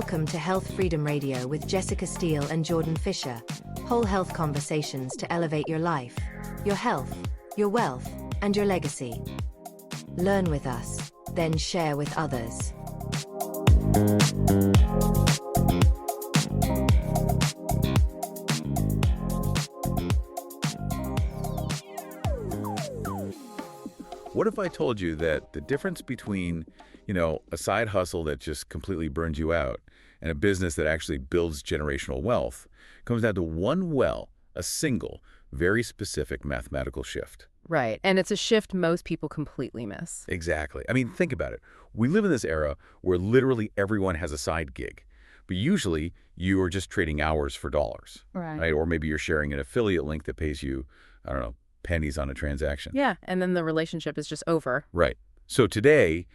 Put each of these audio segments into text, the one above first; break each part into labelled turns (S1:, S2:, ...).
S1: Welcome to Health Freedom Radio with Jessica Steele and Jordan Fisher. Whole health conversations to elevate your life, your health, your wealth, and your legacy. Learn with us, then share with others.
S2: What if I told you that the difference between, a side hustle that just completely burns you out and a business that actually builds generational wealth comes down to a single, very specific mathematical shift?
S3: Right. And it's a shift most people completely miss.
S2: Exactly. I mean, think about it. We live in this era where literally everyone has a side gig. But usually you are just trading hours for dollars. Right? Or maybe you're sharing an affiliate link that pays you, I don't know, pennies on a transaction.
S3: Yeah. And then the relationship is just over.
S2: Right. So today,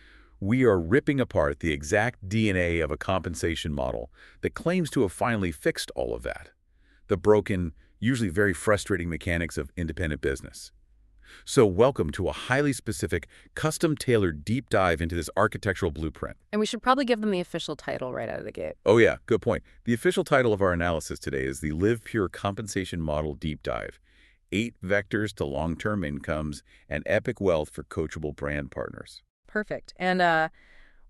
S2: we are ripping apart the exact DNA of a compensation model that claims to have finally fixed all of that. The broken, usually very frustrating mechanics of independent business. So welcome to a highly specific, custom-tailored deep dive into this architectural blueprint.
S3: And we should probably give them the official title right out of the gate.
S2: Oh yeah, good point. The official title of our analysis today is the LivePURE Compensation Model Deep Dive. 8 vectors to long-term incomes and epic wealth for coachable brand partners.
S3: Perfect. And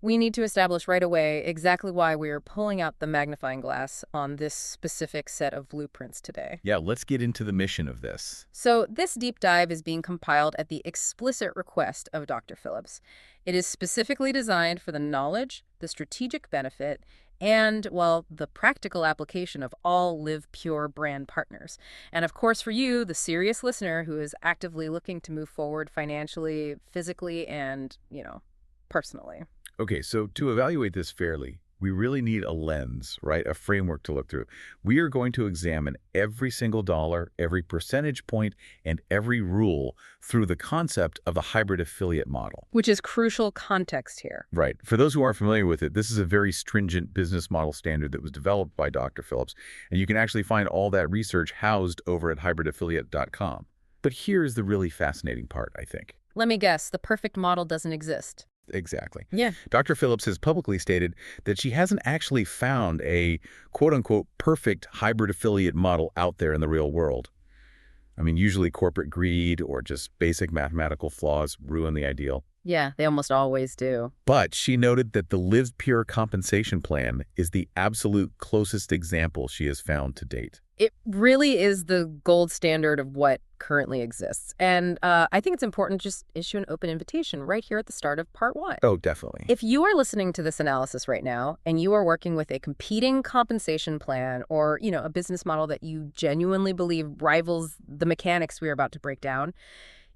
S3: we need to establish right away exactly why we are pulling out the magnifying glass on this specific set of blueprints today.
S2: Yeah, let's get into the mission of this.
S3: So this deep dive is being compiled at the explicit request of Dr. Phillips. It is specifically designed for the knowledge, the strategic benefit, and, well, the practical application of all LivePURE brand partners. And of course, for you, the serious listener who is actively looking to move forward financially, physically, and, personally.
S2: Okay, so to evaluate this fairly, we really need a lens, right? A framework to look through. We are going to examine every single dollar, every percentage point, and every rule through the concept of the hybrid affiliate model.
S3: Which is crucial context here.
S2: Right. For those who aren't familiar with it, this is a very stringent business model standard that was developed by Dr. Phillips, and you can actually find all that research housed over at hybridaffiliate.com. But here's the really fascinating part, I think.
S3: Let me guess, the perfect model doesn't exist.
S2: Exactly.
S3: Yeah.
S2: Dr. Phillips has publicly stated that she hasn't actually found a quote-unquote perfect hybrid affiliate model out there in the real world. I mean, usually corporate greed or just basic mathematical flaws ruin the ideal.
S3: Yeah, they almost always do.
S2: But she noted that the LivePURE compensation plan is the absolute closest example she has found to date.
S3: It really is the gold standard of what currently exists. And I think it's important to just issue an open invitation right here at the start of part 1.
S2: Oh, definitely.
S3: If you are listening to this analysis right now and you are working with a competing compensation plan or, a business model that you genuinely believe rivals the mechanics we are about to break down,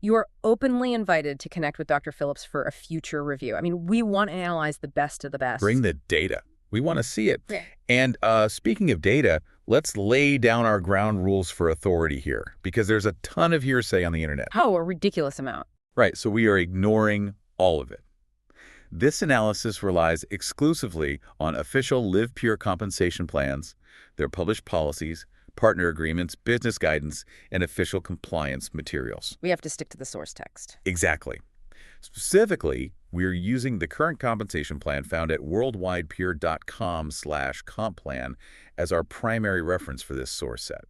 S3: you are openly invited to connect with Dr. Phillips for a future review. I mean, we want to analyze the best of the best.
S2: Bring the data. We want to see it.
S3: Yeah.
S2: And speaking of data, let's lay down our ground rules for authority here, because there's a ton of hearsay on the internet.
S3: Oh, a ridiculous amount.
S2: Right, so we are ignoring all of it. This analysis relies exclusively on official LivePURE compensation plans, their published policies, partner agreements, business guidance, and official compliance materials.
S3: We have to stick to the source text.
S2: Exactly. Specifically, we're using the current compensation plan found at worldwidepure.com/comp plan as our primary reference for this source set.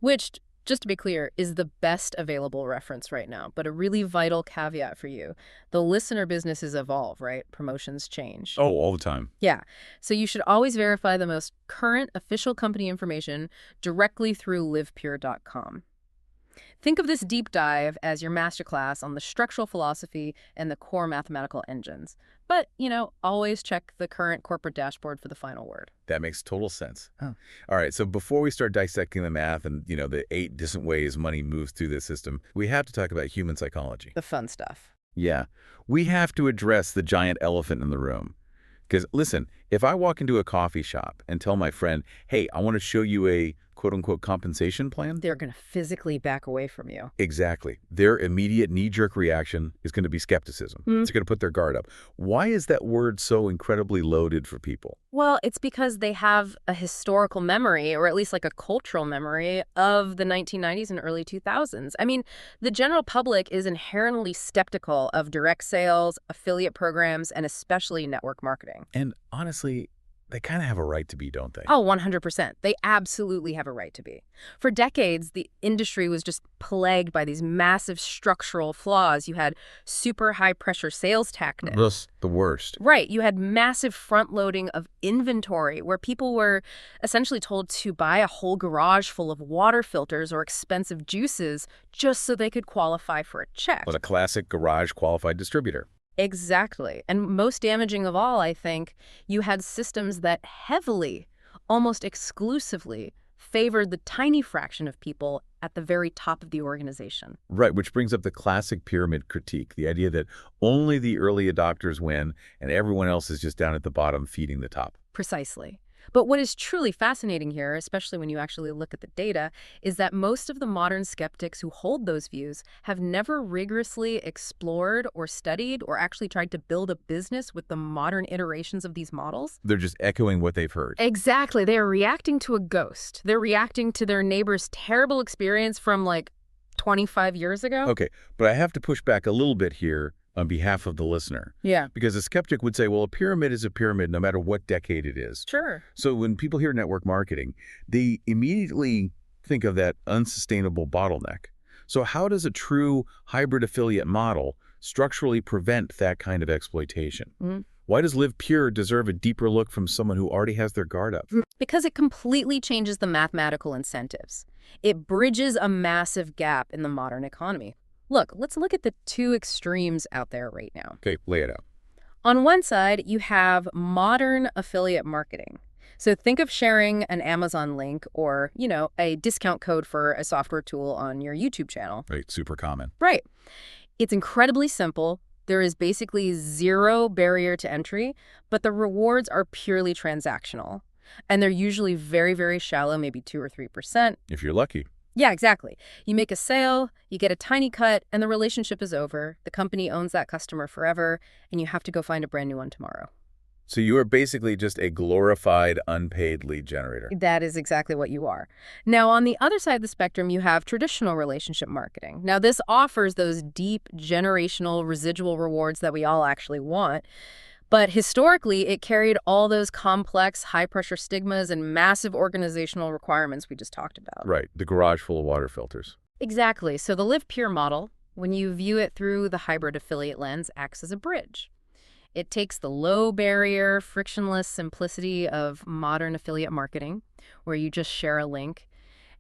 S3: Which, just to be clear, is the best available reference right now. But a really vital caveat for you. The listener businesses evolve, right? Promotions change.
S2: Oh, all the time.
S3: Yeah. So you should always verify the most current official company information directly through livepure.com. Think of this deep dive as your masterclass on the structural philosophy and the core mathematical engines. But, always check the current corporate dashboard for the final word.
S2: That makes total sense.
S3: Oh.
S2: All right, so before we start dissecting the math and, the 8 different ways money moves through the system, we have to talk about human psychology.
S3: The fun stuff.
S2: Yeah, we have to address the giant elephant in the room. Because, listen, if I walk into a coffee shop and tell my friend, hey, I want to show you a quote-unquote compensation plan,
S3: they're going to physically back away from you.
S2: Exactly. Their immediate knee-jerk reaction is going to be skepticism. It's going to put their guard up. Why is that word so incredibly loaded for people?
S3: Well, it's because they have a historical memory, or at least like a cultural memory, of the 1990s and early 2000s. I mean, the general public is inherently skeptical of direct sales, affiliate programs, and especially network marketing.
S2: And honestly, they kind of have a right to be, don't they?
S3: Oh, 100%. They absolutely have a right to be. For decades, the industry was just plagued by these massive structural flaws. You had super high-pressure sales tactics.
S2: That's the worst.
S3: Right. You had massive front-loading of inventory where people were essentially told to buy a whole garage full of water filters or expensive juices just so they could qualify for a check.
S2: What a classic garage qualified distributor.
S3: Exactly. And most damaging of all, I think, you had systems that heavily, almost exclusively, favored the tiny fraction of people at the very top of the organization.
S2: Right, which brings up the classic pyramid critique, the idea that only the early adopters win and everyone else is just down at the bottom feeding the top.
S3: Precisely. But what is truly fascinating here, especially when you actually look at the data, is that most of the modern skeptics who hold those views have never rigorously explored or studied or actually tried to build a business with the modern iterations of these models.
S2: They're just echoing what they've heard.
S3: Exactly. They are reacting to a ghost. They're reacting to their neighbor's terrible experience from like 25 years ago.
S2: Okay, but I have to push back a little bit here on behalf of the listener.
S3: Yeah.
S2: Because a skeptic would say, well, a pyramid is a pyramid no matter what decade it is.
S3: Sure.
S2: So when people hear network marketing, they immediately think of that unsustainable bottleneck. So how does a true hybrid affiliate model structurally prevent that kind of exploitation?
S3: Mm-hmm.
S2: Why does LivePURE deserve a deeper look from someone who already has their guard up?
S3: Because it completely changes the mathematical incentives. It bridges a massive gap in the modern economy. Look, let's look at the two extremes out there right now.
S2: Okay, lay it out.
S3: On one side, you have modern affiliate marketing. So think of sharing an Amazon link or, a discount code for a software tool on your YouTube channel.
S2: Right, super common.
S3: Right. It's incredibly simple. There is basically zero barrier to entry, but the rewards are purely transactional. And they're usually very, very shallow, maybe 2 or 3%.
S2: If you're lucky.
S3: Yeah, exactly. You make a sale, you get a tiny cut, and the relationship is over. The company owns that customer forever, and you have to go find a brand new one tomorrow.
S2: So you are basically just a glorified unpaid lead generator.
S3: That is exactly what you are. Now, on the other side of the spectrum, you have traditional relationship marketing. Now, this offers those deep generational residual rewards that we all actually want. But historically, it carried all those complex, high-pressure stigmas and massive organizational requirements we just talked about.
S2: Right, the garage full of water filters.
S3: Exactly. So the LivePURE model, when you view it through the hybrid affiliate lens, acts as a bridge. It takes the low-barrier, frictionless simplicity of modern affiliate marketing, where you just share a link,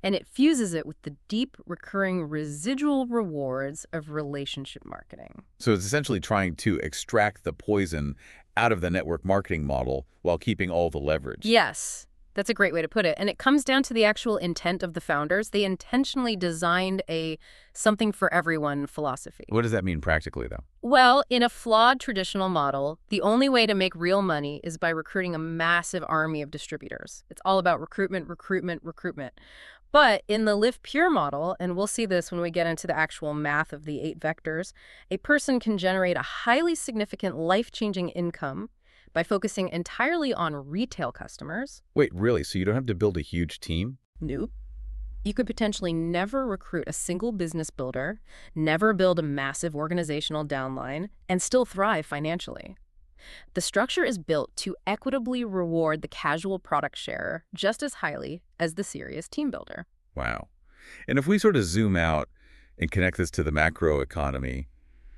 S3: and it fuses it with the deep, recurring residual rewards of relationship marketing.
S2: So it's essentially trying to extract the poison out of the network marketing model while keeping all the leverage.
S3: Yes, that's a great way to put it. And it comes down to the actual intent of the founders. They intentionally designed a something for everyone philosophy.
S2: What does that mean practically, though?
S3: Well, in a flawed traditional model, the only way to make real money is by recruiting a massive army of distributors. It's all about recruitment, recruitment, recruitment. But in the LivePURE model, and we'll see this when we get into the actual math of the 8 vectors, a person can generate a highly significant life-changing income by focusing entirely on retail customers.
S2: Wait, really? So you don't have to build a huge team?
S3: Nope. You could potentially never recruit a single business builder, never build a massive organizational downline, and still thrive financially. The structure is built to equitably reward the casual product sharer just as highly as the serious team builder.
S2: Wow. And if we sort of zoom out and connect this to the macro economy,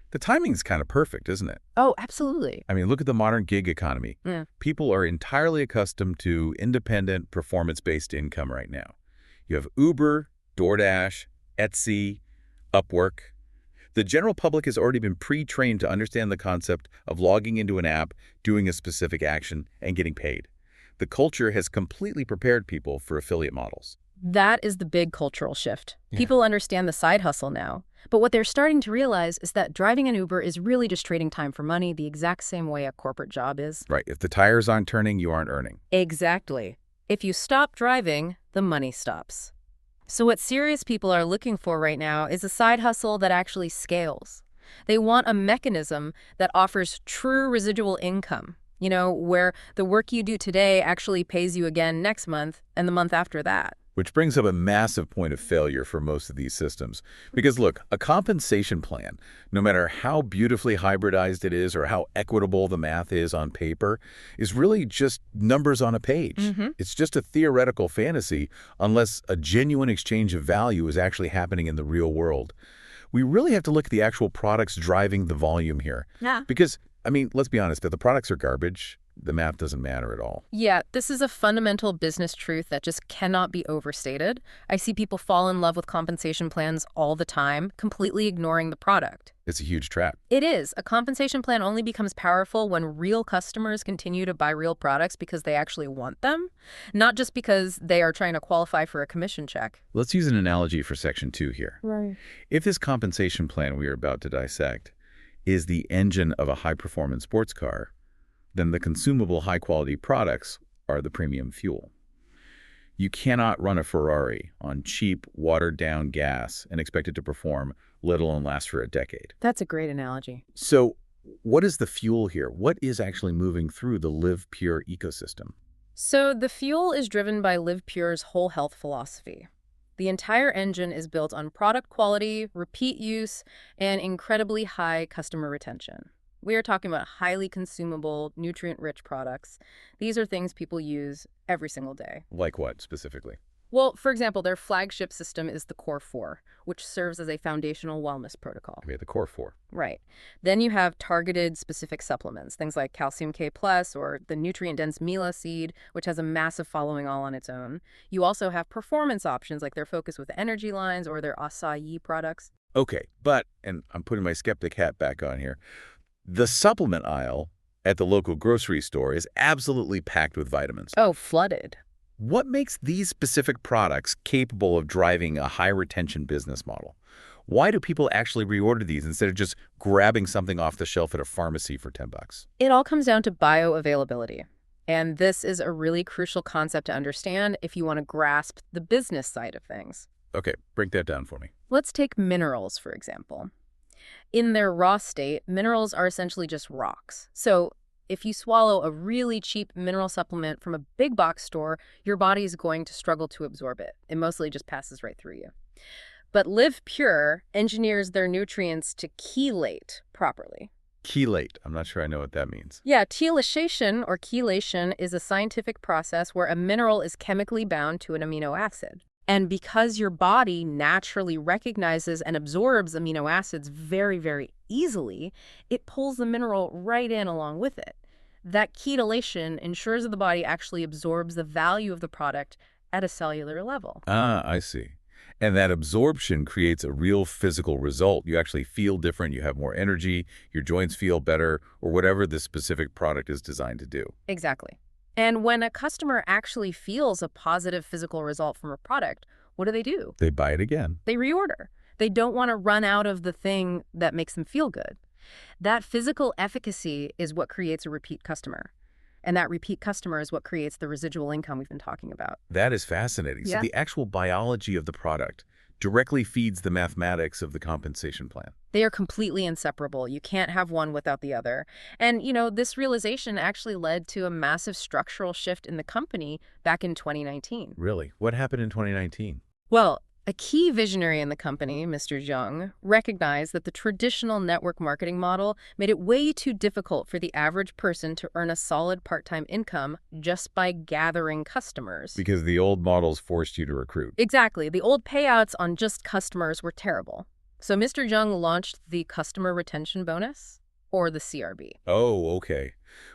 S2: the timing's kind of perfect, isn't it?
S3: Oh, absolutely.
S2: I mean, look at the modern gig economy.
S3: Yeah.
S2: People are entirely accustomed to independent, performance-based income right now. You have Uber, DoorDash, Etsy, Upwork. The general public has already been pre-trained to understand the concept of logging into an app, doing a specific action, and getting paid. The culture has completely prepared people for affiliate models.
S3: That is the big cultural shift.
S2: Yeah.
S3: People understand the side hustle now. But what they're starting to realize is that driving an Uber is really just trading time for money the exact same way a corporate job is.
S2: Right. If the tires aren't turning, you aren't earning.
S3: Exactly. If you stop driving, the money stops. So what serious people are looking for right now is a side hustle that actually scales. They want a mechanism that offers true residual income, where the work you do today actually pays you again next month and the month after that.
S2: Which brings up a massive point of failure for most of these systems. Because look, a compensation plan, no matter how beautifully hybridized it is or how equitable the math is on paper, is really just numbers on a page. It's just a theoretical fantasy unless a genuine exchange of value is actually happening in the real world. We really have to look at the actual products driving the volume here.
S3: Yeah.
S2: Because, I mean, let's be honest, if the products are garbage, the math doesn't matter at all.
S3: Yeah, this is a fundamental business truth that just cannot be overstated. I see people fall in love with compensation plans all the time, completely ignoring the product.
S2: It's a huge trap.
S3: It is. A compensation plan only becomes powerful when real customers continue to buy real products because they actually want them, not just because they are trying to qualify for a commission check.
S2: Let's use an analogy for Section 2 here.
S3: Right.
S2: If this compensation plan we are about to dissect is the engine of a high-performance sports car, then the consumable high-quality products are the premium fuel. You cannot run a Ferrari on cheap, watered-down gas and expect it to perform, let alone last for a decade.
S3: That's a great analogy.
S2: So what is the fuel here? What is actually moving through the LivePURE ecosystem?
S3: So the fuel is driven by LivePURE's whole health philosophy. The entire engine is built on product quality, repeat use, and incredibly high customer retention. We are talking about highly consumable, nutrient-rich products. These are things people use every single day.
S2: Like what, specifically?
S3: Well, for example, their flagship system is the Core 4, which serves as a foundational wellness protocol.
S2: Okay, the Core 4.
S3: Right. Then you have targeted specific supplements, things like Calcium K+, or the nutrient-dense Mila seed, which has a massive following all on its own. You also have performance options, like their focus with energy lines or their acai products.
S2: Okay, but, and I'm putting my skeptic hat back on here, the supplement aisle at the local grocery store is absolutely packed with vitamins.
S3: Oh, flooded.
S2: What makes these specific products capable of driving a high-retention business model? Why do people actually reorder these instead of just grabbing something off the shelf at a pharmacy for $10?
S3: It all comes down to bioavailability. And this is a really crucial concept to understand if you want to grasp the business side of things.
S2: Okay, break that down for me.
S3: Let's take minerals, for example. In their raw state, minerals are essentially just rocks. So if you swallow a really cheap mineral supplement from a big box store, your body is going to struggle to absorb it. It mostly just passes right through you. But LivePURE engineers their nutrients to chelate properly.
S2: Chelate. I'm not sure I know what that means.
S3: Yeah, chelation or chelation is a scientific process where a mineral is chemically bound to an amino acid. And because your body naturally recognizes and absorbs amino acids very, very easily, it pulls the mineral right in along with it. That chelation ensures that the body actually absorbs the value of the product at a cellular level.
S2: Ah, I see. And that absorption creates a real physical result. You actually feel different, you have more energy, your joints feel better, or whatever this specific product is designed to do.
S3: Exactly. And when a customer actually feels a positive physical result from a product, what do?
S2: They buy it again.
S3: They reorder. They don't want to run out of the thing that makes them feel good. That physical efficacy is what creates a repeat customer. And that repeat customer is what creates the residual income we've been talking about.
S2: That is fascinating.
S3: Yeah.
S2: So the actual biology of the product directly feeds the mathematics of the compensation plan.
S3: They are completely inseparable. You can't have one without the other. And, this realization actually led to a massive structural shift in the company back in 2019.
S2: Really? What happened in 2019?
S3: Well, a key visionary in the company, Mr. Jung, recognized that the traditional network marketing model made it way too difficult for the average person to earn a solid part-time income just by gathering customers.
S2: Because the old models forced you to recruit.
S3: Exactly. The old payouts on just customers were terrible. So Mr. Jung launched the Customer Retention Bonus, or the CRB.
S2: Oh, okay.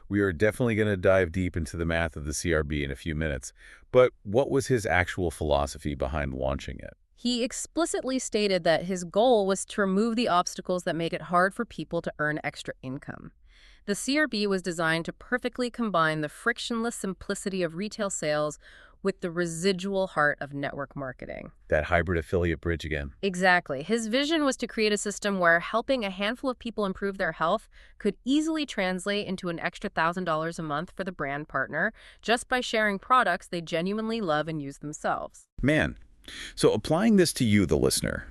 S2: We are definitely going to dive deep into the math of the CRB in a few minutes. But what was his actual philosophy behind launching it?
S3: He explicitly stated that his goal was to remove the obstacles that make it hard for people to earn extra income. The CRB was designed to perfectly combine the frictionless simplicity of retail sales with the residual heart of network marketing.
S2: That hybrid affiliate bridge again.
S3: Exactly. His vision was to create a system where helping a handful of people improve their health could easily translate into an extra $1,000 a month for the brand partner just by sharing products they genuinely love and use themselves.
S2: Man, so applying this to you, the listener,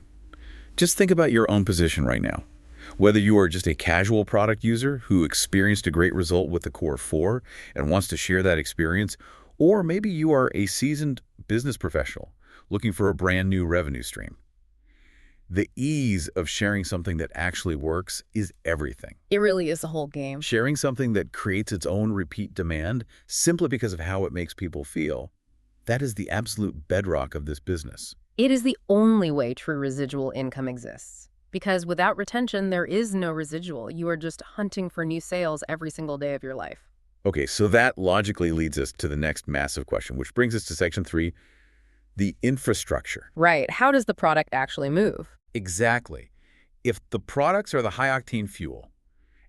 S2: just think about your own position right now. Whether you are just a casual product user who experienced a great result with the Core 4 and wants to share that experience, or maybe you are a seasoned business professional looking for a brand new revenue stream. The ease of sharing something that actually works is everything.
S3: It really is the whole game.
S2: Sharing something that creates its own repeat demand simply because of how it makes people feel, that is the absolute bedrock of this business.
S3: It is the only way true residual income exists. Because without retention, there is no residual. You are just hunting for new sales every single day of your life.
S2: Okay, so that logically leads us to the next massive question, which brings us to section 3, the infrastructure.
S3: Right. How does the product actually move?
S2: Exactly. If the products are the high-octane fuel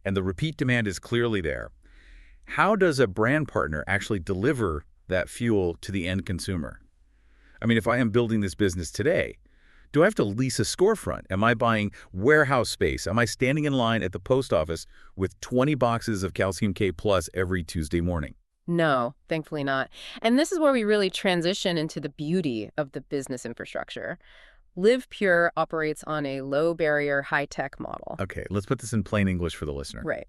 S2: and the repeat demand is clearly there, how does a brand partner actually deliver that fuel to the end consumer? I mean, if I am building this business today, do I have to lease a storefront? Am I buying warehouse space? Am I standing in line at the post office with 20 boxes of Calcium K Plus every Tuesday morning?
S3: No, thankfully not. And this is where we really transition into the beauty of the business infrastructure. LivePURE operates on a low-barrier, high-tech model.
S2: Okay, let's put this in plain English for the listener.
S3: Right.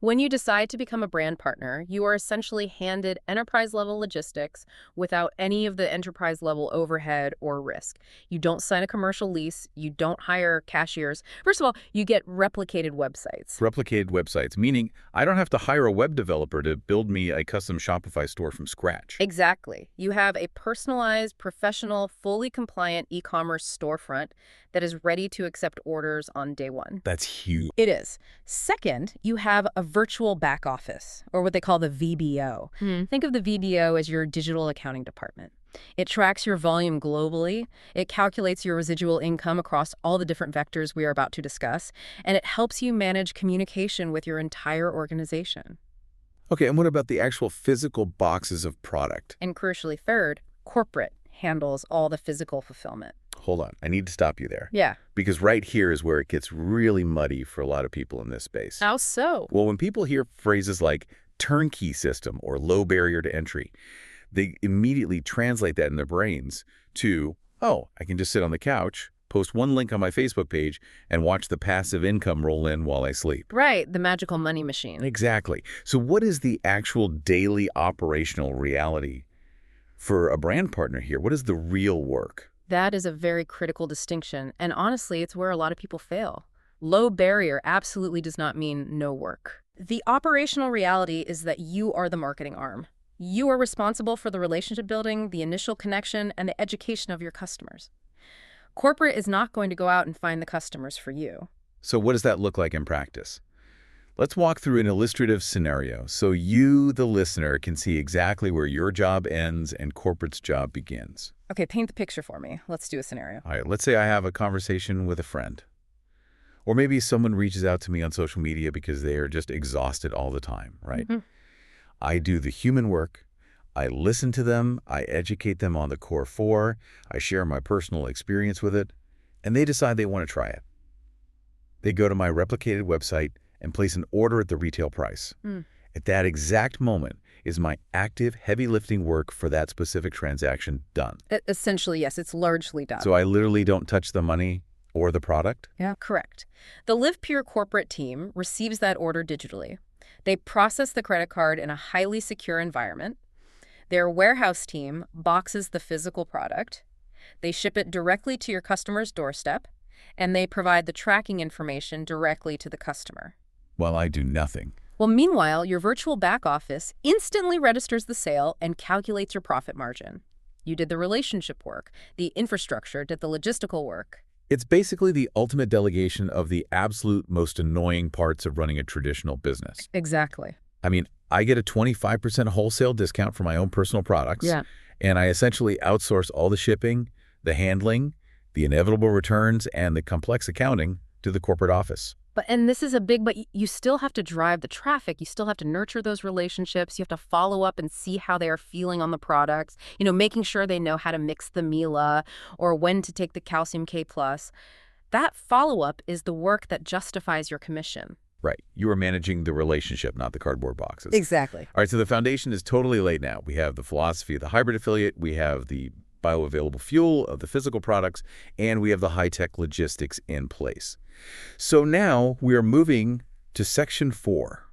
S3: When you decide to become a brand partner, you are essentially handed enterprise-level logistics without any of the enterprise-level overhead or risk. You don't sign a commercial lease. You don't hire cashiers. First of all, you get replicated websites.
S2: Replicated websites, meaning I don't have to hire a web developer to build me a custom Shopify store from scratch.
S3: Exactly. You have a personalized, professional, fully compliant e-commerce storefront that is ready to accept orders on day one.
S2: That's huge.
S3: It is. Second, you have a virtual back office, or what they call the VBO. Think of the VBO as your digital accounting department. It tracks your volume globally, it calculates your residual income across all the different vectors we are about to discuss, and it helps you manage communication with your entire organization.
S2: Okay, and what about the actual physical boxes of product?
S3: And crucially third, corporate handles all the physical fulfillment.
S2: Hold on, I need to stop you there.
S3: Yeah.
S2: Because right here is where it gets really muddy for a lot of people in this space.
S3: How so?
S2: Well, when people hear phrases like turnkey system or low barrier to entry, they immediately translate that in their brains to, oh, I can just sit on the couch, post one link on my Facebook page, and watch the passive income roll in while I sleep.
S3: Right, the magical money machine.
S2: Exactly. So what is the actual daily operational reality for a brand partner here? What is the real work?
S3: That is a very critical distinction, and honestly, it's where a lot of people fail. Low barrier absolutely does not mean no work. The operational reality is that you are the marketing arm. You are responsible for the relationship building, the initial connection, and the education of your customers. Corporate is not going to go out and find the customers for you.
S2: So what does that look like in practice? Let's walk through an illustrative scenario so you, the listener, can see exactly where your job ends and corporate's job begins.
S3: Okay, paint the picture for me. Let's do a scenario.
S2: All right, let's say I have a conversation with a friend. Or maybe someone reaches out to me on social media because they are just exhausted all the time, right? I do the human work. I listen to them. I educate them on the core 4. I share my personal experience with it. And they decide they want to try it. They go to my replicated website and place an order at the retail price. At that exact moment is my active, heavy lifting work for that specific transaction done.
S3: Essentially, yes, it's largely done.
S2: So I literally don't touch the money or the product?
S3: Yeah, correct. The LivePURE corporate team receives that order digitally. They process the credit card in a highly secure environment. Their warehouse team boxes the physical product. They ship it directly to your customer's doorstep, and they provide the tracking information directly to the customer.
S2: Well, I do nothing.
S3: Well, meanwhile, your virtual back office instantly registers the sale and calculates your profit margin. You did the relationship work. The infrastructure did the logistical work.
S2: It's basically the ultimate delegation of the absolute most annoying parts of running a traditional business.
S3: Exactly.
S2: I mean, I get a 25% wholesale discount for my own personal products.
S3: Yeah.
S2: And I essentially outsource all the shipping, the handling, the inevitable returns, and the complex accounting to the corporate office.
S3: And this is but you still have to drive the traffic. You still have to nurture those relationships. You have to follow up and see how they are feeling on the products, making sure they know how to mix the Mila or when to take the Calcium K Plus. That follow-up is the work that justifies your commission.
S2: Right. You are managing the relationship, not the cardboard boxes.
S3: Exactly.
S2: All right, so the foundation is totally laid now. We have the philosophy of the hybrid affiliate, we have the bioavailable fuel of the physical products, and we have the high-tech logistics in place. So now we are moving to section 4.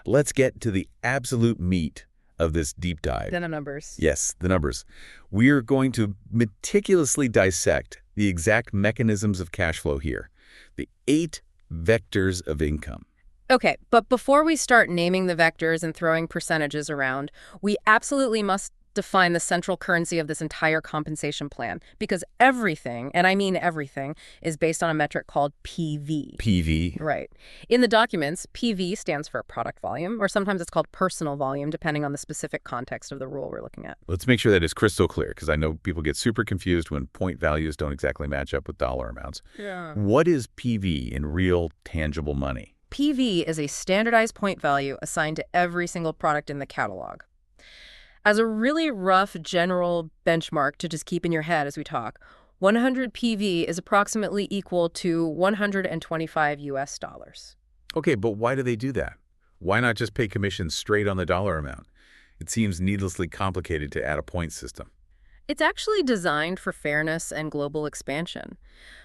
S2: Let's get to the absolute meat of this deep dive.
S3: Then the numbers.
S2: Yes, the numbers. We are going to meticulously dissect the exact mechanisms of cash flow here, the 8 vectors of income.
S3: Okay, but before we start naming the vectors and throwing percentages around, we absolutely must define the central currency of this entire compensation plan, because everything, and I mean everything, is based on a metric called PV.
S2: PV.
S3: Right. In the documents, PV stands for product volume, or sometimes it's called personal volume, depending on the specific context of the rule we're looking at.
S2: Let's make sure that is crystal clear, because I know people get super confused when point values don't exactly match up with dollar amounts.
S3: Yeah.
S2: What is PV in real, tangible money?
S3: PV is a standardized point value assigned to every single product in the catalog. As a really rough general benchmark to just keep in your head as we talk, 100 PV is approximately equal to 125 US dollars.
S2: Okay, but why do they do that? Why not just pay commissions straight on the dollar amount? It seems needlessly complicated to add a point system.
S3: It's actually designed for fairness and global expansion.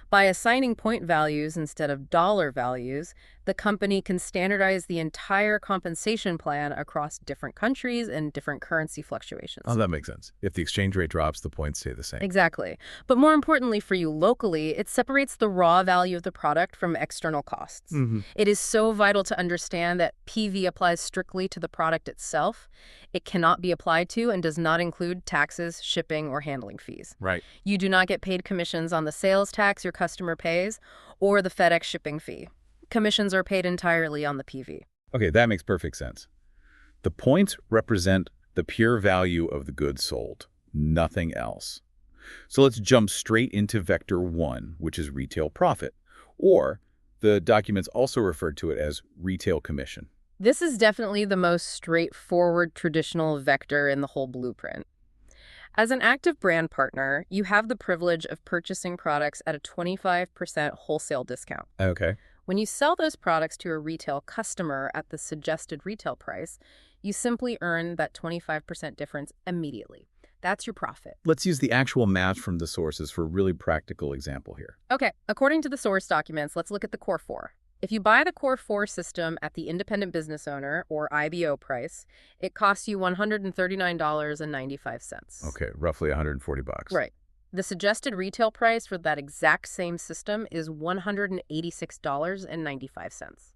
S3: By assigning point values instead of dollar values, the company can standardize the entire compensation plan across different countries and different currency fluctuations.
S2: Oh, that makes sense. If the exchange rate drops, the points stay the same.
S3: Exactly. But more importantly for you locally, it separates the raw value of the product from external costs. It is so vital to understand that PV applies strictly to the product itself. It cannot be applied to and does not include taxes, shipping, or handling fees.
S2: Right.
S3: You do not get paid commissions on the sales tax your customer pays or the FedEx shipping fee. Commissions are paid entirely on the PV.
S2: Okay, that makes perfect sense. The points represent the pure value of the goods sold, nothing else. So let's jump straight into vector 1, which is retail profit, or the documents also referred to it as retail commission.
S3: This is definitely the most straightforward traditional vector in the whole blueprint. As an active brand partner, you have the privilege of purchasing products at a 25% wholesale discount.
S2: Okay.
S3: When you sell those products to a retail customer at the suggested retail price, you simply earn that 25% difference immediately. That's your profit.
S2: Let's use the actual math from the sources for a really practical example here.
S3: Okay, according to the source documents, let's look at the Core 4. If you buy the Core 4 system at the independent business owner, or IBO price, it costs you $139.95.
S2: Okay, roughly $140.
S3: Right. The suggested retail price for that exact same system is $186.95.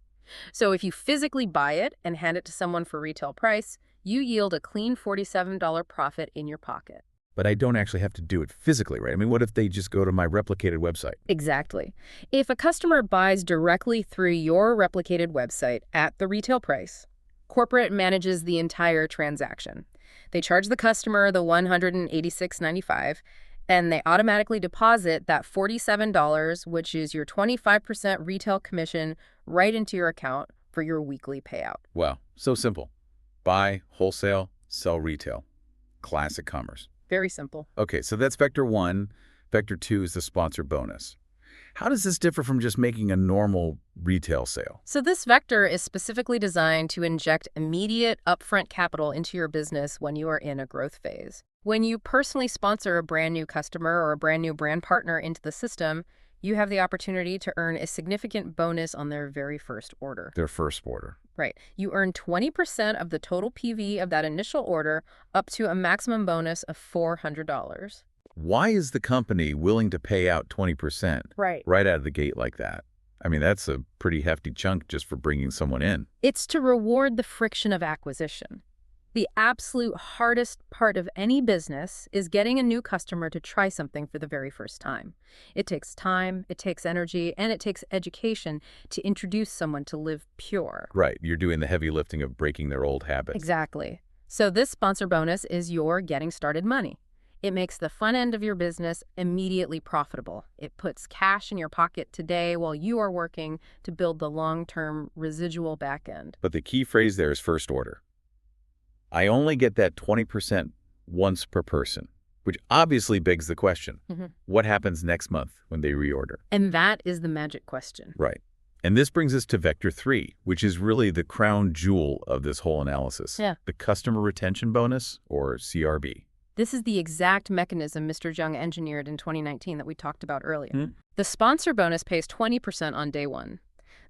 S3: So if you physically buy it and hand it to someone for retail price, you yield a clean $47 profit in your pocket.
S2: But I don't actually have to do it physically, right? I mean, what if they just go to my replicated website?
S3: Exactly. If a customer buys directly through your replicated website at the retail price, corporate manages the entire transaction. They charge the customer the $186.95, and they automatically deposit that $47, which is your 25% retail commission, right into your account for your weekly payout.
S2: Wow, so simple. Buy, wholesale, sell retail. Classic commerce.
S3: Very simple.
S2: Okay, so that's vector 1. Vector 2 is the sponsor bonus. How does this differ from just making a normal retail sale?
S3: So this vector is specifically designed to inject immediate upfront capital into your business when you are in a growth phase. When you personally sponsor a brand new customer or a brand new brand partner into the system, you have the opportunity to earn a significant bonus on their very first order.
S2: Their first order.
S3: Right. You earn 20% of the total PV of that initial order, up to a maximum bonus of $400.
S2: Why is the company willing to pay out 20%
S3: Right
S2: out of the gate like that? I mean, that's a pretty hefty chunk just for bringing someone in.
S3: It's to reward the friction of acquisition. The absolute hardest part of any business is getting a new customer to try something for the very first time. It takes time, it takes energy, and it takes education to introduce someone to LivePURE.
S2: Right, you're doing the heavy lifting of breaking their old habits.
S3: Exactly. So this sponsor bonus is your getting started money. It makes the front end of your business immediately profitable. It puts cash in your pocket today while you are working to build the long-term residual back end.
S2: But the key phrase there is first order. I only get that 20% once per person, which obviously begs the question, what happens next month when they reorder?
S3: And that is the magic question.
S2: Right. And this brings us to vector 3, which is really the crown jewel of this whole analysis.
S3: Yeah.
S2: The customer retention bonus, or CRB.
S3: This is the exact mechanism Mr. Jung engineered in 2019 that we talked about earlier. The sponsor bonus pays 20% on day one.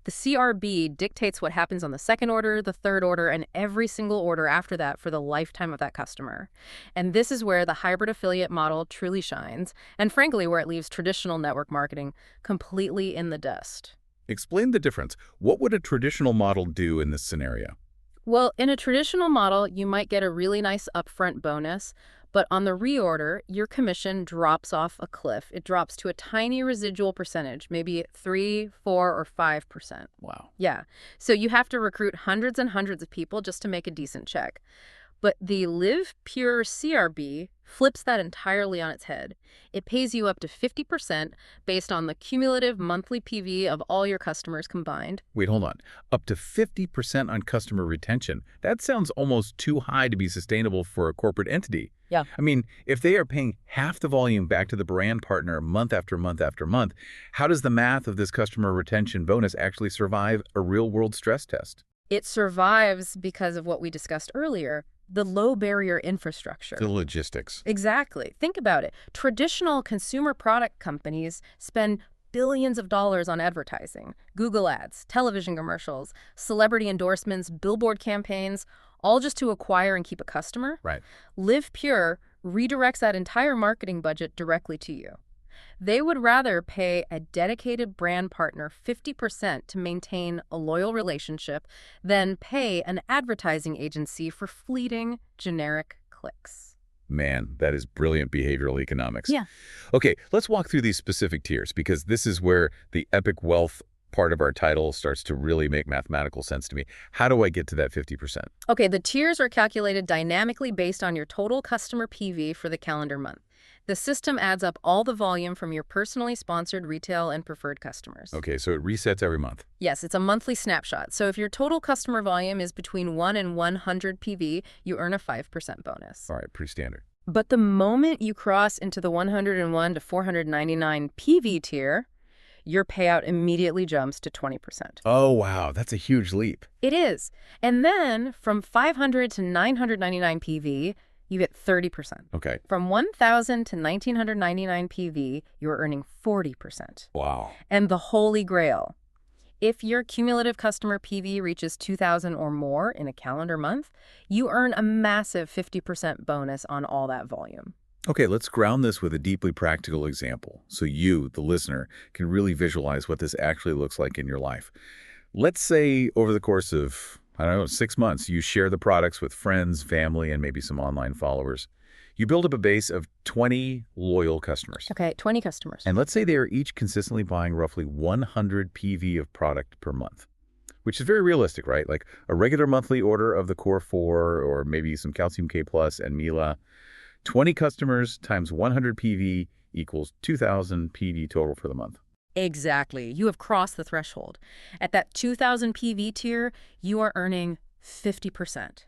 S3: The CRB dictates what happens on the second order, the third order, and every single order after that for the lifetime of that customer. And this is where the hybrid affiliate model truly shines, and frankly, where it leaves traditional network marketing completely in the dust.
S2: Explain the difference. What would a traditional model do in this scenario?
S3: Well, in a traditional model, you might get a really nice upfront bonus, but on the reorder, your commission drops off a cliff. It drops to a tiny residual percentage, maybe 3, 4, or 5%.
S2: Wow.
S3: Yeah. So you have to recruit hundreds and hundreds of people just to make a decent check. But the LivePURE CRB flips that entirely on its head. It pays you up to 50% based on the cumulative monthly PV of all your customers combined.
S2: Wait, hold on. Up to 50% on customer retention. That sounds almost too high to be sustainable for a corporate entity.
S3: Yeah.
S2: I mean, if they are paying half the volume back to the brand partner month after month after month, how does the math of this customer retention bonus actually survive a real-world stress test?
S3: It survives because of what we discussed earlier, the low barrier infrastructure.
S2: The logistics.
S3: Exactly. Think about it. Traditional consumer product companies spend billions of dollars on advertising, Google ads, television commercials, celebrity endorsements, billboard campaigns, all just to acquire and keep a customer.
S2: Right.
S3: LivePURE redirects that entire marketing budget directly to you. They would rather pay a dedicated brand partner 50% to maintain a loyal relationship than pay an advertising agency for fleeting, generic clicks.
S2: Man, that is brilliant behavioral economics.
S3: Yeah.
S2: Okay, let's walk through these specific tiers because this is where the epic wealth part of our title starts to really make mathematical sense to me. How do I get to that 50%?
S3: Okay, the tiers are calculated dynamically based on your total customer PV for the calendar month. The system adds up all the volume from your personally sponsored retail and preferred customers.
S2: Okay, so it resets every month.
S3: Yes, it's a monthly snapshot. So if your total customer volume is between 1 and 100 PV, you earn a 5% bonus.
S2: All right, pretty standard.
S3: But the moment you cross into the 101 to 499 PV tier, your payout immediately jumps to 20%.
S2: Oh, wow, that's a huge leap.
S3: It is. And then from 500 to 999 PV, you get 30%.
S2: Okay.
S3: From 1,000 to 1,999 PV, you're earning 40%.
S2: Wow.
S3: And the holy grail, if your cumulative customer PV reaches 2,000 or more in a calendar month, you earn a massive 50% bonus on all that volume.
S2: Okay, let's ground this with a deeply practical example so you, the listener, can really visualize what this actually looks like in your life. Let's say over the course of, 6 months, you share the products with friends, family, and maybe some online followers. You build up a base of 20 loyal customers.
S3: Okay, 20 customers.
S2: And let's say they are each consistently buying roughly 100 PV of product per month, which is very realistic, right? Like a regular monthly order of the Core 4 or maybe some Calcium K Plus and Mila. 20 customers times 100 PV equals 2,000 PV total for the month.
S3: Exactly. You have crossed the threshold. At that 2,000 PV tier, you are earning 50%.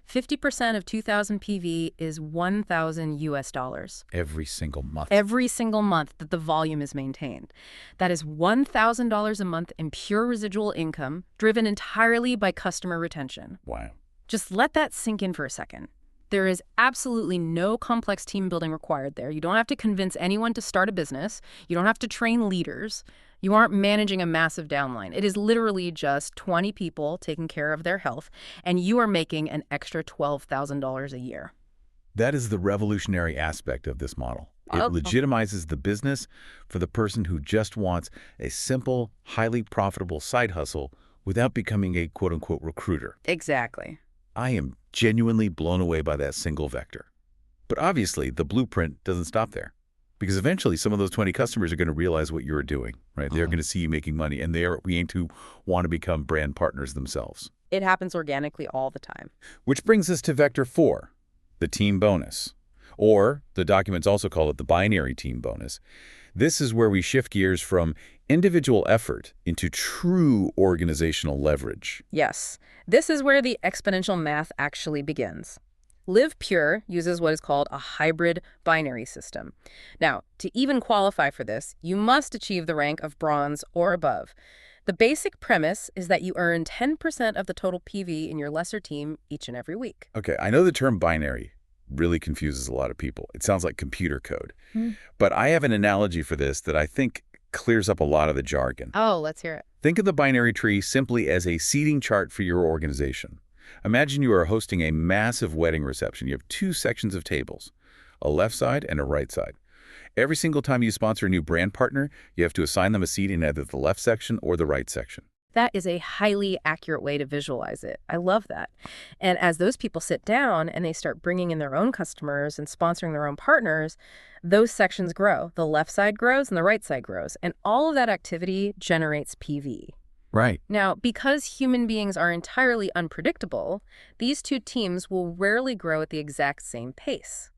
S3: 50% of 2,000 PV is 1,000 US dollars.
S2: Every single month.
S3: Every single month that the volume is maintained. That is $1,000 a month in pure residual income, driven entirely by customer retention.
S2: Wow.
S3: Just let that sink in for a second. There is absolutely no complex team building required there. You don't have to convince anyone to start a business. You don't have to train leaders. You aren't managing a massive downline. It is literally just 20 people taking care of their health, and you are making an extra $12,000 a year.
S2: That is the revolutionary aspect of this model. It legitimizes the business for the person who just wants a simple, highly profitable side hustle without becoming a quote-unquote recruiter.
S3: Exactly.
S2: I am genuinely blown away by that single vector. But obviously, the blueprint doesn't stop there. Because eventually, some of those 20 customers are going to realize what you're doing, right? They're going to see you making money, and they are going to want to become brand partners themselves.
S3: It happens organically all the time.
S2: Which brings us to vector 4, the team bonus. Or, the documents also call it the binary team bonus. This is where we shift gears from individual effort into true organizational leverage.
S3: Yes, this is where the exponential math actually begins. LivePURE uses what is called a hybrid binary system. Now, to even qualify for this, you must achieve the rank of bronze or above. The basic premise is that you earn 10% of the total PV in your lesser team each and every week.
S2: Okay, I know the term binary really confuses a lot of people. It sounds like computer code. But I have an analogy for this that I think clears up a lot of the jargon.
S3: Oh, let's hear it.
S2: Think of the binary tree simply as a seating chart for your organization. Imagine you are hosting a massive wedding reception. You have two sections of tables, a left side and a right side. Every single time you sponsor a new brand partner, you have to assign them a seat in either the left section or the right section.
S3: That is a highly accurate way to visualize it. I love that. And as those people sit down and they start bringing in their own customers and sponsoring their own partners, those sections grow. The left side grows and the right side grows. And all of that activity generates PV.
S2: Right.
S3: Now, because human beings are entirely unpredictable, these two teams will rarely grow at the exact same pace.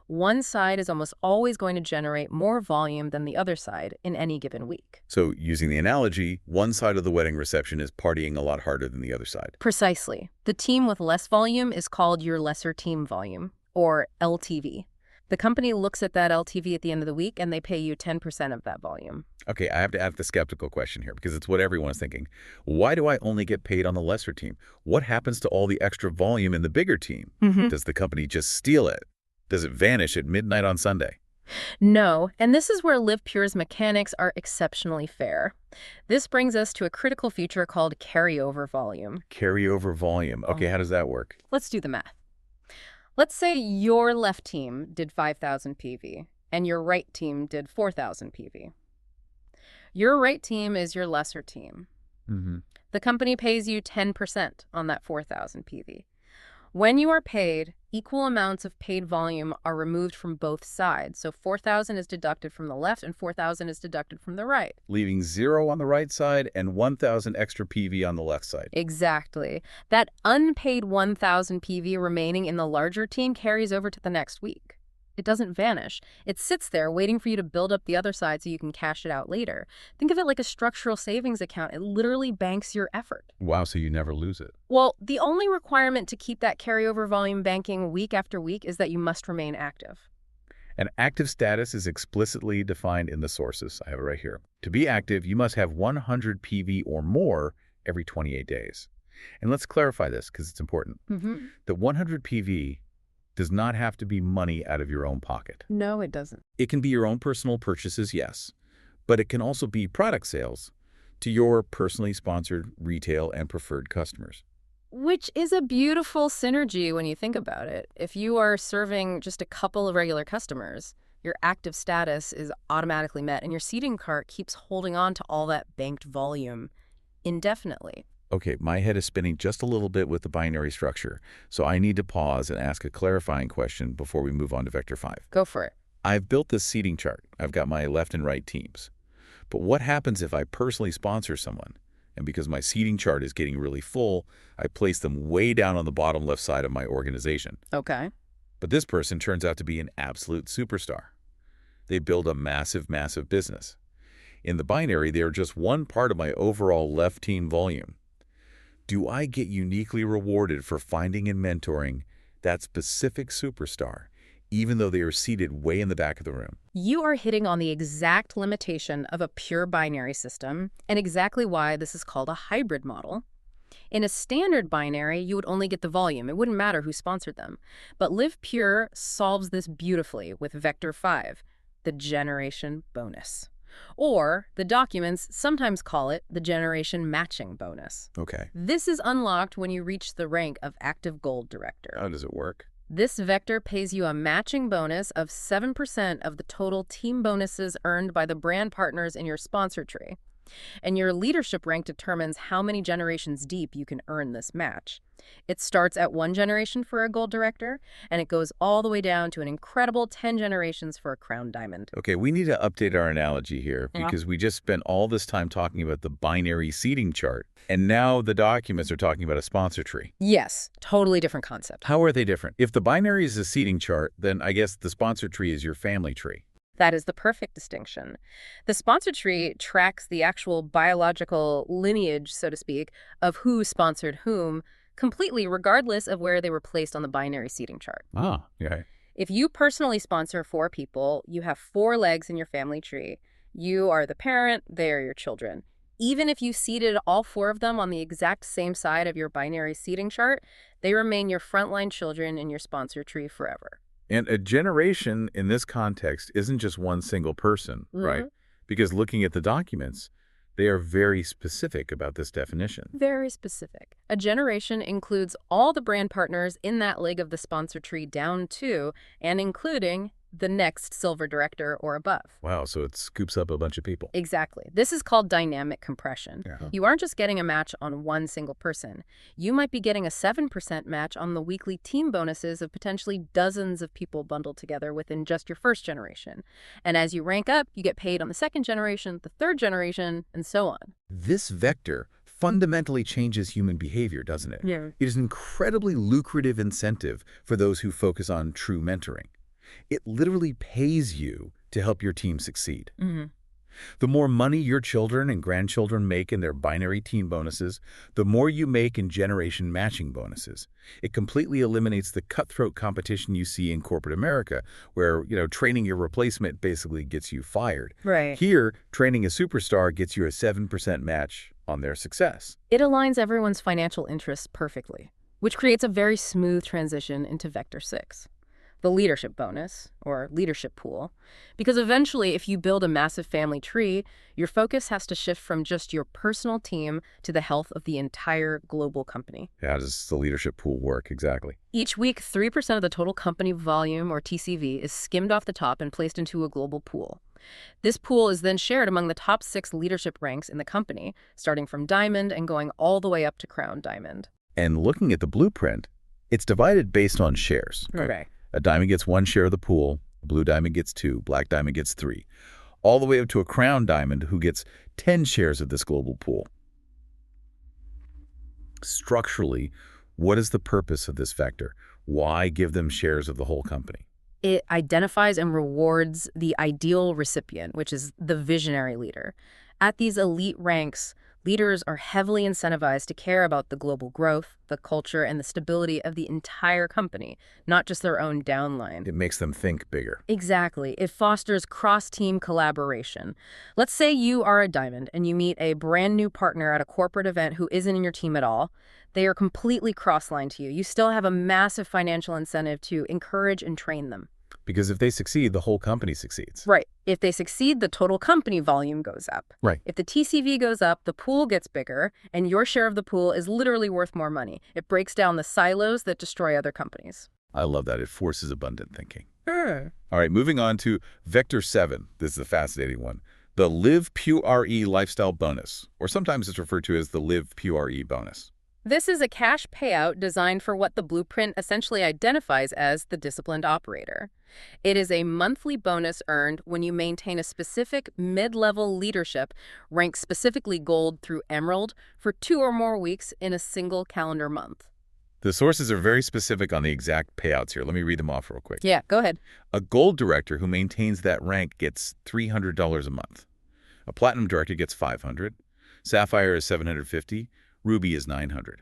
S3: One side is almost always going to generate more volume than the other side in any given week.
S2: So, using the analogy, one side of the wedding reception is partying a lot harder than the other side.
S3: Precisely. The team with less volume is called your lesser team volume, or LTV. The company looks at that LTV at the end of the week, and they pay you 10% of that volume.
S2: Okay, I have to ask the skeptical question here, because it's what everyone's thinking. Why do I only get paid on the lesser team? What happens to all the extra volume in the bigger team? Does the company just steal it? Does it vanish at midnight on Sunday?
S3: No, and this is where LivePURE's mechanics are exceptionally fair. This brings us to a critical feature called carryover volume.
S2: Carryover volume. Okay, how does that work?
S3: Let's do the math. Let's say your left team did 5,000 PV and your right team did 4,000 PV. Your right team is your lesser team. The company pays you 10% on that 4,000 PV. When you are paid, equal amounts of paid volume are removed from both sides. So 4,000 is deducted from the left and 4,000 is deducted from the right.
S2: Leaving 0 on the right side and 1,000 extra PV on the left side.
S3: Exactly. That unpaid 1,000 PV remaining in the larger team carries over to the next week. It doesn't vanish. It sits there waiting for you to build up the other side so you can cash it out later. Think of it like a structural savings account. It literally banks your effort.
S2: Wow, so you never lose it.
S3: Well, the only requirement to keep that carryover volume banking week after week is that you must remain active.
S2: An active status is explicitly defined in the sources. I have it right here. To be active, you must have 100 PV or more every 28 days. And let's clarify this because it's important. The 100 PV does not have to be money out of your own pocket.
S3: No, it doesn't.
S2: It can be your own personal purchases, yes, but it can also be product sales to your personally sponsored retail and preferred customers.
S3: Which is a beautiful synergy when you think about it. If you are serving just a couple of regular customers, your active status is automatically met and your seating cart keeps holding on to all that banked volume indefinitely.
S2: Okay, my head is spinning just a little bit with the binary structure, so I need to pause and ask a clarifying question before we move on to Vector 5.
S3: Go for it.
S2: I've built this seating chart. I've got my left and right teams. But what happens if I personally sponsor someone? And because my seating chart is getting really full, I place them way down on the bottom left side of my organization.
S3: Okay.
S2: But this person turns out to be an absolute superstar. They build a massive, massive business. In the binary, they are just one part of my overall left team volume. Do I get uniquely rewarded for finding and mentoring that specific superstar, even though they are seated way in the back of the room?
S3: You are hitting on the exact limitation of a pure binary system and exactly why this is called a hybrid model. In a standard binary, you would only get the volume. It wouldn't matter who sponsored them. But LivePURE solves this beautifully with Vector 5, the generation bonus. Or, the documents sometimes call it the generation matching bonus.
S2: Okay.
S3: This is unlocked when you reach the rank of Active Gold Director.
S2: How does it work?
S3: This vector pays you a matching bonus of 7% of the total team bonuses earned by the brand partners in your sponsor tree. And your leadership rank determines how many generations deep you can earn this match. It starts at 1 generation for a gold director, and it goes all the way down to an incredible 10 generations for a crown diamond.
S2: Okay, we need to update our analogy here because we just spent all this time talking about the binary seating chart, and now the documents are talking about a sponsor tree.
S3: Yes, totally different concept.
S2: How are they different? If the binary is a seating chart, then I guess the sponsor tree is your family tree.
S3: That is the perfect distinction. The sponsor tree tracks the actual biological lineage, so to speak, of who sponsored whom, completely regardless of where they were placed on the binary seating chart.
S2: Ah, yeah.
S3: If you personally sponsor 4 people, you have 4 legs in your family tree. You are the parent, they are your children. Even if you seated all 4 of them on the exact same side of your binary seating chart, they remain your frontline children in your sponsor tree forever.
S2: And a generation in this context isn't just one single person, right? Because looking at the documents, They are very specific about this definition.
S3: Very specific. A generation includes all the brand partners in that leg of the sponsor tree down to and including the next silver director or above.
S2: Wow, so it scoops up a bunch of people.
S3: Exactly. This is called dynamic compression.
S2: Yeah.
S3: You aren't just getting a match on one single person. You might be getting a 7% match on the weekly team bonuses of potentially dozens of people bundled together within just your first generation. And as you rank up, you get paid on the second generation, the third generation, and so on.
S2: This vector fundamentally changes human behavior, doesn't it?
S3: Yeah.
S2: It is an incredibly lucrative incentive for those who focus on true mentoring. It literally pays you to help your team succeed.
S3: Mm-hmm.
S2: The more money your children and grandchildren make in their binary team bonuses, the more you make in generation matching bonuses. It completely eliminates the cutthroat competition you see in corporate America, where, training your replacement basically gets you fired.
S3: Right.
S2: Here, training a superstar gets you a 7% match on their success.
S3: It aligns everyone's financial interests perfectly, which creates a very smooth transition into Vector 6. The leadership bonus, or leadership pool, because eventually if you build a massive family tree, your focus has to shift from just your personal team to the health of the entire global company.
S2: How does the leadership pool work exactly?
S3: Each week, 3% of the total company volume, or TCV, is skimmed off the top and placed into a global pool. This pool is then shared among the top 6 leadership ranks in the company, starting from Diamond and going all the way up to Crown Diamond.
S2: And looking at the blueprint, it's divided based on shares.
S3: Okay.
S2: A diamond gets 1 share of the pool, a blue diamond gets 2, black diamond gets 3, all the way up to a crown diamond who gets 10 shares of this global pool. Structurally, what is the purpose of this vector? Why give them shares of the whole company?
S3: It identifies and rewards the ideal recipient, which is the visionary leader. At these elite ranks, leaders are heavily incentivized to care about the global growth, the culture, and the stability of the entire company, not just their own downline.
S2: It makes them think bigger.
S3: Exactly. It fosters cross-team collaboration. Let's say you are a diamond and you meet a brand new partner at a corporate event who isn't in your team at all. They are completely cross-lined to you. You still have a massive financial incentive to encourage and train them.
S2: Because if they succeed, the whole company succeeds.
S3: Right. If they succeed, the total company volume goes up.
S2: Right.
S3: If the TCV goes up, the pool gets bigger, and your share of the pool is literally worth more money. It breaks down the silos that destroy other companies.
S2: I love that. It forces abundant thinking.
S3: Sure.
S2: All right, moving on to Vector 7. This is a fascinating one. The LivePURE Lifestyle Bonus, or sometimes it's referred to as the LivePURE Bonus.
S3: This is a cash payout designed for what the blueprint essentially identifies as the disciplined operator. It is a monthly bonus earned when you maintain a specific mid-level leadership ranked specifically gold through emerald for 2 or more weeks in a single calendar month.
S2: The sources are very specific on the exact payouts here. Let me read them off real quick.
S3: Yeah, go ahead.
S2: A gold director who maintains that rank gets $300 a month. A platinum director gets $500. Sapphire is $750. Ruby is $900.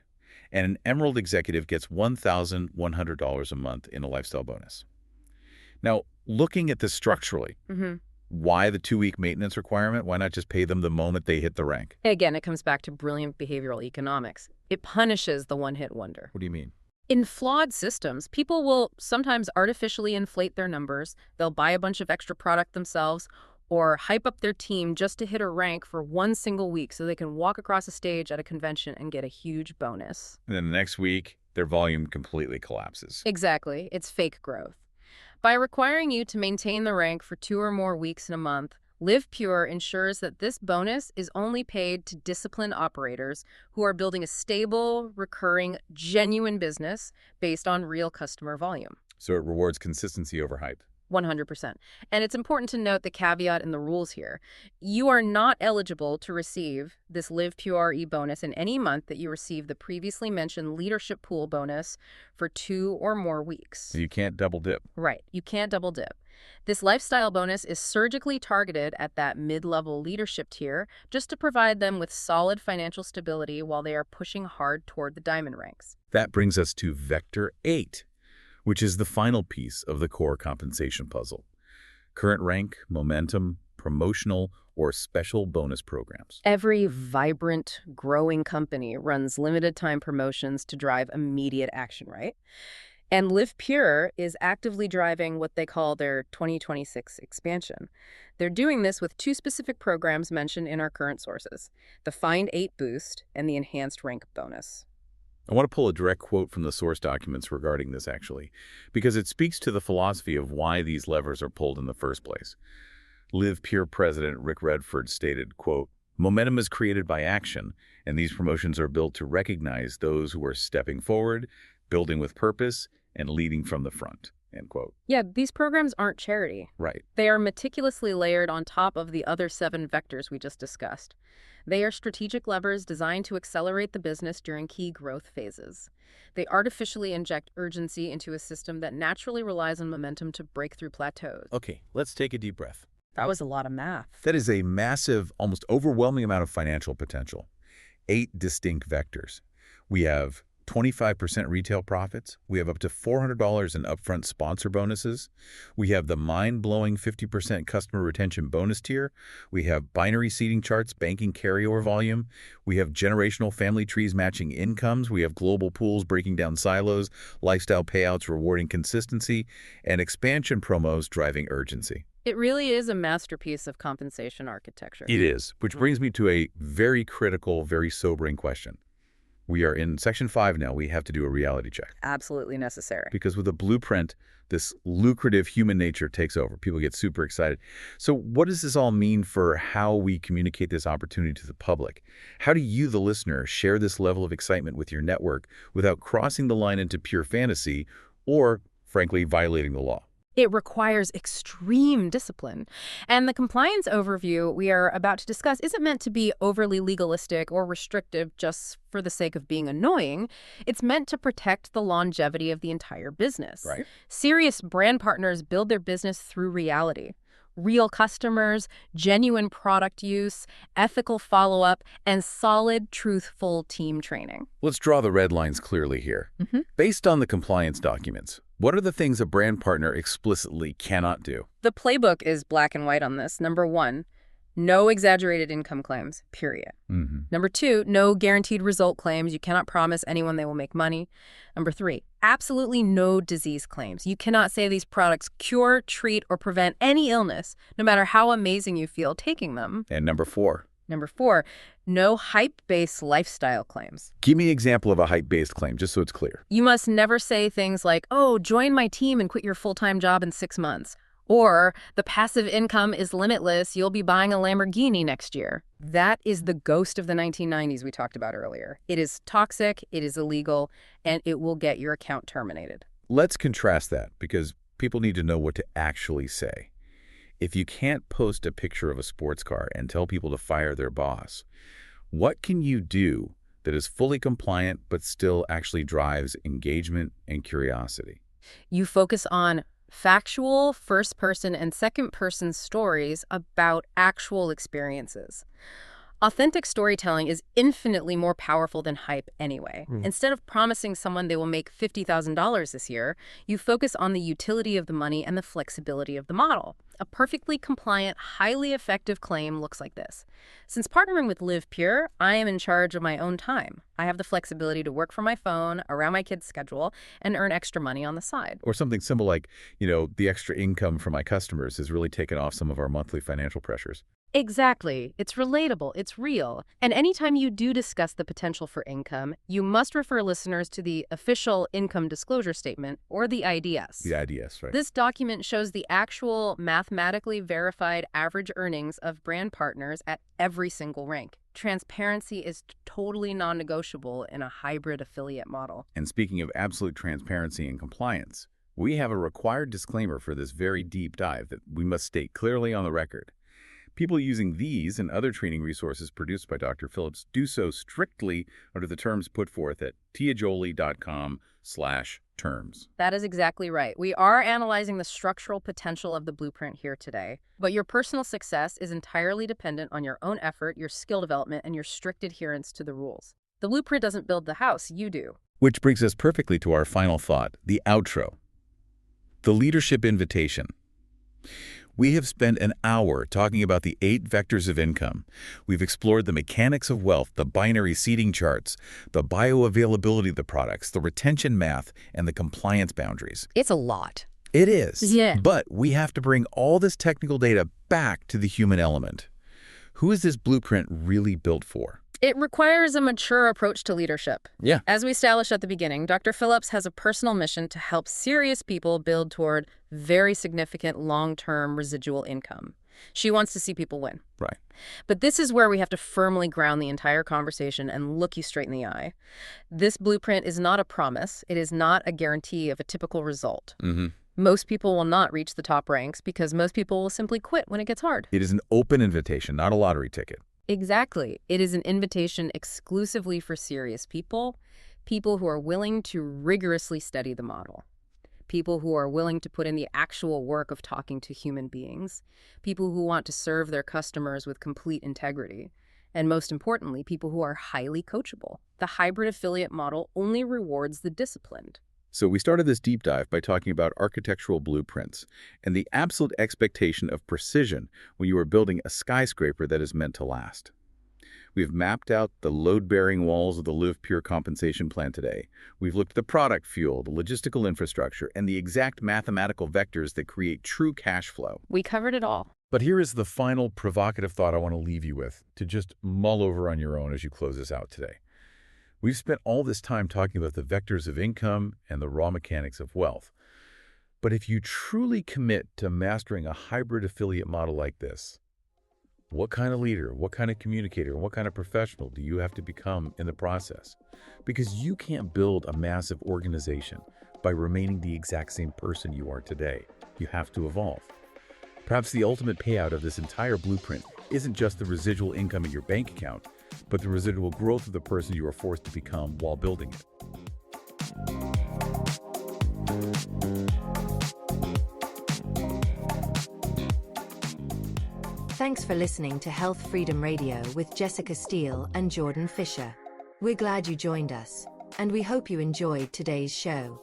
S2: And an emerald executive gets $1,100 a month in a lifestyle bonus. Now, looking at this structurally, why the 2-week maintenance requirement? Why not just pay them the moment they hit the rank?
S3: Again, it comes back to brilliant behavioral economics. It punishes the one-hit wonder.
S2: What do you mean?
S3: In flawed systems, people will sometimes artificially inflate their numbers. They'll buy a bunch of extra product themselves or hype up their team just to hit a rank for 1 single week so they can walk across a stage at a convention and get a huge bonus.
S2: And then the next week, their volume completely collapses.
S3: Exactly. It's fake growth. By requiring you to maintain the rank for 2 or more weeks in a month, LivePURE ensures that this bonus is only paid to disciplined operators who are building a stable, recurring, genuine business based on real customer volume.
S2: So it rewards consistency over hype.
S3: 100%. And it's important to note the caveat in the rules here. You are not eligible to receive this LivePURE bonus in any month that you receive the previously mentioned leadership pool bonus for 2 or more weeks.
S2: You can't double dip.
S3: Right. You can't double dip. This lifestyle bonus is surgically targeted at that mid-level leadership tier just to provide them with solid financial stability while they are pushing hard toward the diamond ranks.
S2: That brings us to Vector 8, which is the final piece of the core compensation puzzle. Current rank, momentum, promotional, or special bonus programs.
S3: Every vibrant, growing company runs limited-time promotions to drive immediate action, right? And LivePURE is actively driving what they call their 2026 expansion. They're doing this with two specific programs mentioned in our current sources, the Find 8 Boost and the Enhanced Rank Bonus.
S2: I want to pull a direct quote from the source documents regarding this, actually, because it speaks to the philosophy of why these levers are pulled in the first place. LivePURE president Rick Redford stated, quote, "Momentum is created by action, and these promotions are built to recognize those who are stepping forward, building with purpose, and leading from the front." End quote.
S3: Yeah, these programs aren't charity.
S2: Right.
S3: They are meticulously layered on top of the other 7 vectors we just discussed. They are strategic levers designed to accelerate the business during key growth phases. They artificially inject urgency into a system that naturally relies on momentum to break through plateaus.
S2: Okay, let's take a deep breath.
S3: That was a lot of math.
S2: That is a massive, almost overwhelming amount of financial potential. 8 distinct vectors. We have 25% retail profits. We have up to $400 in upfront sponsor bonuses. We have the mind-blowing 50% customer retention bonus tier. We have binary seating charts, banking carryover volume. We have generational family trees matching incomes. We have global pools breaking down silos, lifestyle payouts rewarding consistency, and expansion promos driving urgency.
S3: It really is a masterpiece of compensation architecture.
S2: It is, which brings me to a very critical, very sobering question. We are in Section 5 now. We have to do a reality check.
S3: Absolutely necessary.
S2: Because with a blueprint, this lucrative human nature takes over. People get super excited. So what does this all mean for how we communicate this opportunity to the public? How do you, the listener, share this level of excitement with your network without crossing the line into pure fantasy or, frankly, violating the law?
S3: It requires extreme discipline. And the compliance overview we are about to discuss isn't meant to be overly legalistic or restrictive just for the sake of being annoying. It's meant to protect the longevity of the entire business.
S2: Right.
S3: Serious brand partners build their business through reality. Real customers, genuine product use, ethical follow-up, and solid, truthful team training.
S2: Let's draw the red lines clearly here. Based on the compliance documents, what are the things a brand partner explicitly cannot do?
S3: The playbook is black and white on this. Number 1, no exaggerated income claims, period. Number 2, no guaranteed result claims. You cannot promise anyone they will make money. Number 3, absolutely no disease claims. You cannot say these products cure, treat, or prevent any illness, no matter how amazing you feel taking them.
S2: And number 4.
S3: Number 4, no hype-based lifestyle claims.
S2: Give me an example of a hype-based claim, just so it's clear.
S3: You must never say things like, oh, join my team and quit your full-time job in 6 months. Or, the passive income is limitless, you'll be buying a Lamborghini next year. That is the ghost of the 1990s we talked about earlier. It is toxic, it is illegal, and it will get your account terminated.
S2: Let's contrast that, because people need to know what to actually say. If you can't post a picture of a sports car and tell people to fire their boss, what can you do that is fully compliant but still actually drives engagement and curiosity?
S3: You focus on factual first-person and second-person stories about actual experiences. Authentic storytelling is infinitely more powerful than hype anyway. Instead of promising someone they will make $50,000 this year, you focus on the utility of the money and the flexibility of the model. A perfectly compliant, highly effective claim looks like this. Since partnering with LivePURE, I am in charge of my own time. I have the flexibility to work from my phone, around my kid's schedule, and earn extra money on the side.
S2: Or something simple like, the extra income from my customers has really taken off some of our monthly financial pressures.
S3: Exactly. It's relatable. It's real. And anytime you do discuss the potential for income, you must refer listeners to the official income disclosure statement, or the IDS.
S2: The IDS, right.
S3: This document shows the actual mathematically verified average earnings of brand partners at every single rank. Transparency is totally non-negotiable in a hybrid affiliate model.
S2: And speaking of absolute transparency and compliance, we have a required disclaimer for this very deep dive that we must state clearly on the record. People using these and other training resources produced by Dr. Phillips do so strictly under the terms put forth at tiajoli.com/terms.
S3: That is exactly right. We are analyzing the structural potential of the blueprint here today, but your personal success is entirely dependent on your own effort, your skill development, and your strict adherence to the rules. The blueprint doesn't build the house, you do.
S2: Which brings us perfectly to our final thought, the outro. The leadership invitation. We have spent an hour talking about the 8 vectors of income. We've explored the mechanics of wealth, the binary seating charts, the bioavailability of the products, the retention math, and the compliance boundaries.
S3: It's a lot.
S2: It is.
S3: Yeah.
S2: But we have to bring all this technical data back to the human element. Who is this blueprint really built for?
S3: It requires a mature approach to leadership.
S2: Yeah.
S3: As we established at the beginning, Dr. Phillips has a personal mission to help serious people build toward very significant long-term residual income. She wants to see people win.
S2: Right.
S3: But this is where we have to firmly ground the entire conversation and look you straight in the eye. This blueprint is not a promise. It is not a guarantee of a typical result. Most people will not reach the top ranks because most people will simply quit when it gets hard.
S2: It is an open invitation, not a lottery ticket.
S3: Exactly. It is an invitation exclusively for serious people, people who are willing to rigorously study the model, people who are willing to put in the actual work of talking to human beings, people who want to serve their customers with complete integrity, and most importantly, people who are highly coachable. The hybrid affiliate model only rewards the disciplined.
S2: So we started this deep dive by talking about architectural blueprints and the absolute expectation of precision when you are building a skyscraper that is meant to last. We've mapped out the load-bearing walls of the LivePURE compensation plan today. We've looked at the product fuel, the logistical infrastructure, and the exact mathematical vectors that create true cash flow.
S3: We covered it all.
S2: But here is the final provocative thought I want to leave you with to just mull over on your own as you close this out today. We've spent all this time talking about the vectors of income and the raw mechanics of wealth. But if you truly commit to mastering a hybrid affiliate model like this, what kind of leader, what kind of communicator, and what kind of professional do you have to become in the process? Because you can't build a massive organization by remaining the exact same person you are today. You have to evolve. Perhaps the ultimate payout of this entire blueprint isn't just the residual income in your bank account, but the residual growth of the person you are forced to become while building it.
S1: Thanks for listening to Health Freedom Radio with Jessica Steele and Jordan Fisher. We're glad you joined us, and we hope you enjoyed today's show.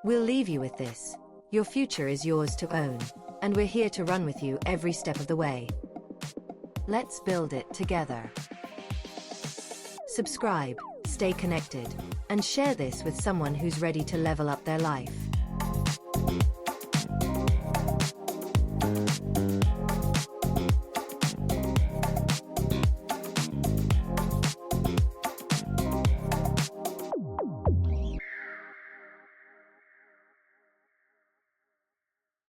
S1: We'll leave you with this. Your future is yours to own, and we're here to run with you every step of the way. Let's build it together. Subscribe, stay connected, and share this with someone who's ready to level up their life.